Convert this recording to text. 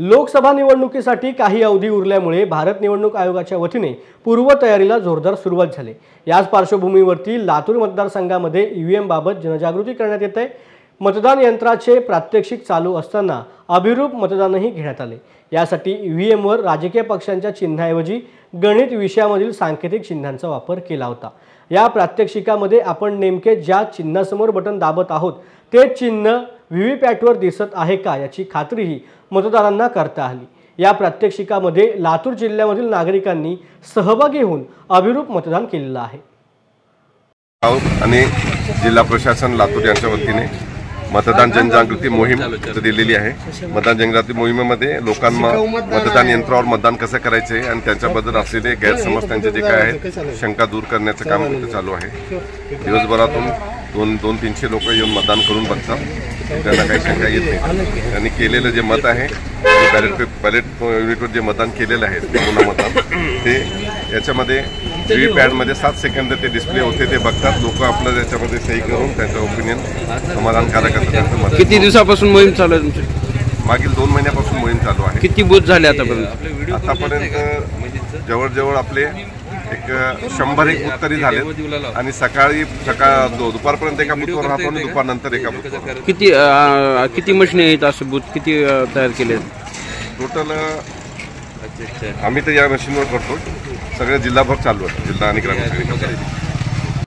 लोकसभा निवडणुकीसाठी काही अवधी उरल्यामुळे भारत निवडणूक आयोगाच्या वतीने पूर्वतयारीला जोरदार सुरुवात झाली। याच पार्श्वभूमीवरती लातूर मतदारसंघामध्ये ईव्हीएम बाबत जनजागृती करण्यात येते। मतदान यंत्राचे प्रात्यक्षिक चालू असताना अभिरूप मतदानही घेण्यात आले। यासाठी ईव्हीएमवर राजकीय पक्षांच्या चिन्हाऐवजी गणित विषयामधील सांकेतिक चिन्हांचा वापर केला होता। या प्रात्यक्षिकामध्ये आपण नेमके ज्या चिन्हासमोर बटन दाबत आहोत ते चिन्ह व्हीव्हीपॅटवर दिसत आहे का याची खात्रीही मतदारांना करता आली। या प्रात्यक्षिकामध्ये लातूर जिल्ह्यामधील नागरिकांनी सहभागी होऊन अभिरूप मतदान केलेलं आहे। आणि जिल्हा प्रशासन लातूर यांच्या वतीने मतदान जनजागृती मोहीम दिलेली आहे। मतदान जनजागृती मोहिमेमध्ये लोकांना मतदान यंत्रावर मतदान कसं करायचे आणि त्यांच्याबद्दल असलेले गैरसमज त्यांचे जे काय आहेत शंका दूर करण्याचं काम चालू आहे। दिवसभरातून 200-300 लोक येऊन मतदान करून बघतात, त्यांना काही शंका येत नाही। त्यांनी केलेलं जे मत आहे बॅलेट युनिटवर जे मतदान केलेलं आहे नमुना मतदान ते याच्यामध्ये व्हीव्हीपॅटमध्ये 7 सेकंद ते डिस्प्ले होते, ते बघतात लोक आपलं त्याच्यामध्ये सही करून त्यांचं ओपिनियन समाधानकारक असतं। किती दिवसापासून मोहीम चालू आहे तुमची? मागील 2 महिन्यापासून मोहीम चालू आहे। किती बूथ झाले आतापर्यंत? आतापर्यंत जवळजवळ आपले एक 100 बूथ तरी झाले आणि दुपारपर्यंत एका बूथवर राहतो आणि दुपारनंतर एका बूथवर। किती मशीन आहेत असे बूथ किती तयार केले? टोटल आम्ही तर या मशीनवर करतो, सगळ्या जिल्हाभर चालू आहे, जिल्हा आणि ग्रामीण।